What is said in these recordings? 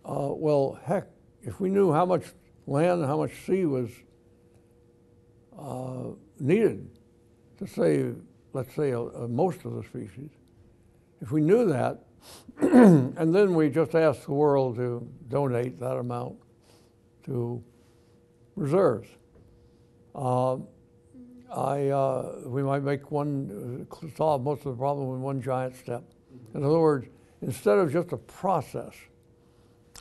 Well, heck, if we knew how much land, how much sea was needed to save, let's say, most of the species, if we knew that, and then we just asked the world to donate that amount to reserves, we might make solve most of the problem in one giant step. In other words, instead of just a process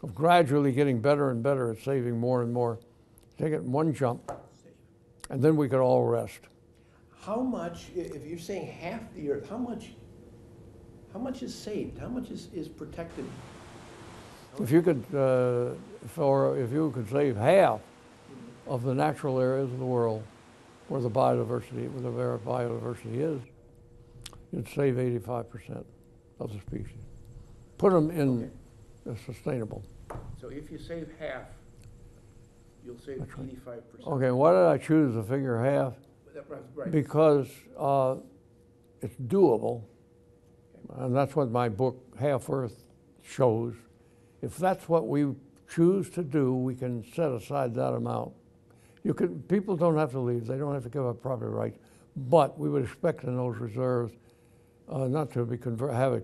of gradually getting better and better at saving more and more, take it in one jump, and then we could all rest. How much, if you're saying half the earth, how much is saved? How much is protected? If you could, if you could save half of the natural areas of the world where the biodiversity is, you'd save 85% of the species. Put them in sustainable. So if you save half, you'll save 85%. Okay, why did I choose the figure half? Right. Because it's doable, and that's what my book, Half Earth, shows. If that's what we choose to do, we can set aside that amount. People don't have to leave, they don't have to give up property rights, but we would expect in those reserves not to have it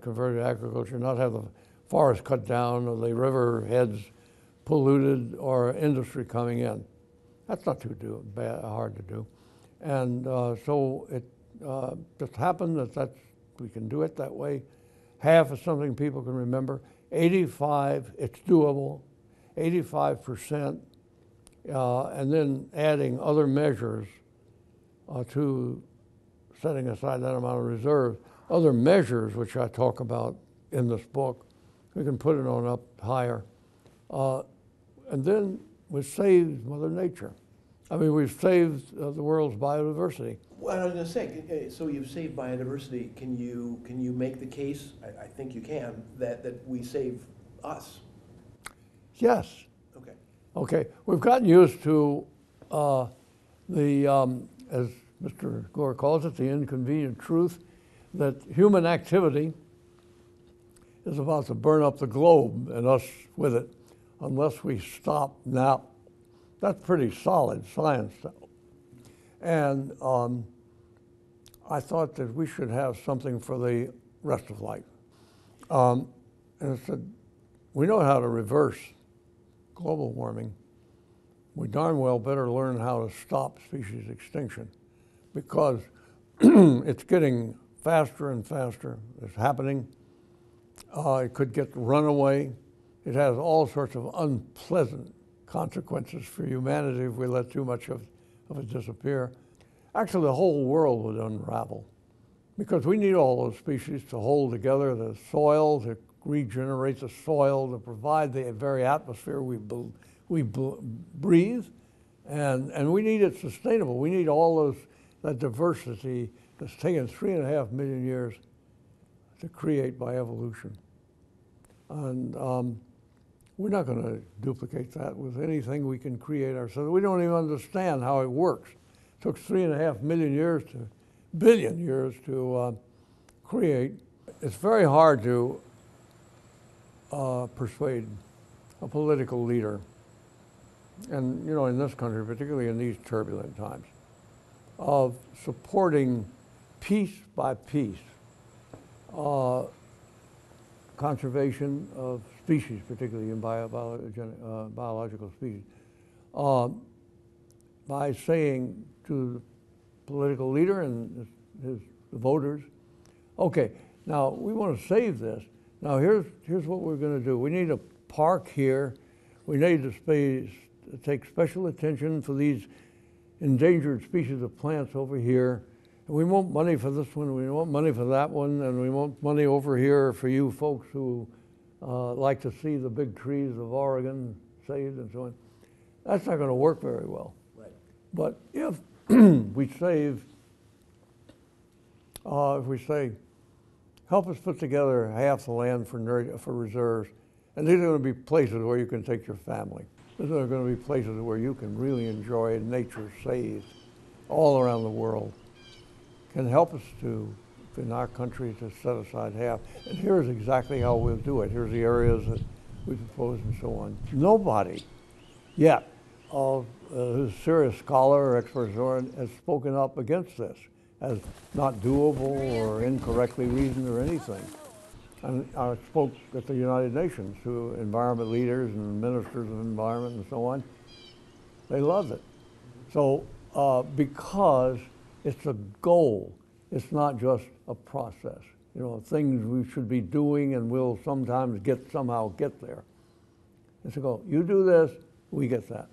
converted to agriculture, not have the forest cut down or the river heads polluted or industry coming in. That's not too hard to do. And so it just happened that we can do it that way. Half is something people can remember. 85, it's doable, 85%, and then adding other measures to setting aside that amount of reserves. Other measures, which I talk about in this book, we can put it on up higher. And then we've saved Mother Nature. I mean, we've saved the world's biodiversity. Well, I was going to say, so you've saved biodiversity. Can you make the case? I think you can that we save us. Yes. Okay. Okay. We've gotten used to as Mr. Gore calls it, the inconvenient truth that human activity is about to burn up the globe and us with it, unless we stop now. That's pretty solid science. And I thought that we should have something for the rest of life. And I said, we know how to reverse global warming. We darn well better learn how to stop species extinction, because it's getting faster and faster. It's happening. It could get runaway. It has all sorts of unpleasant consequences for humanity if we let too much of it disappear. Actually, the whole world would unravel, because we need all those species to hold together the soil, to regenerate the soil, to provide the very atmosphere we breathe, and we need it sustainable. We need all that diversity that's taken 3.5 million years to create by evolution. And we're not going to duplicate that with anything we can create ourselves. We don't even understand how it works. It took 3.5 million years to billion years to create. It's very hard to persuade a political leader, and in this country, particularly in these turbulent times, of supporting piece by piece conservation of species, particularly in biological species, by saying to the political leader and his voters, okay, now we want to save this. Now here's what we're going to do. We need a park here. We need to take special attention for these endangered species of plants over here. And we want money for this one, we want money for that one, and we want money over here for you folks who like to see the big trees of Oregon saved and so on. That's not going to work very well. Right. But if we say, help us put together half the land for reserves, and these are going to be places where you can take your family. These are going to be places where you can really enjoy nature saved all around the world. Can help us in our country, to set aside half. And here's exactly how we'll do it. Here's the areas that we propose and so on. Nobody yet who's a serious scholar or expert has spoken up against this as not doable or incorrectly reasoned or anything. And I spoke at the United Nations to environment leaders and ministers of environment and so on. They love it. So because it's a goal, it's not just a process. You know, things we should be doing and we'll sometimes somehow get there. It's a goal. You do this, we get that.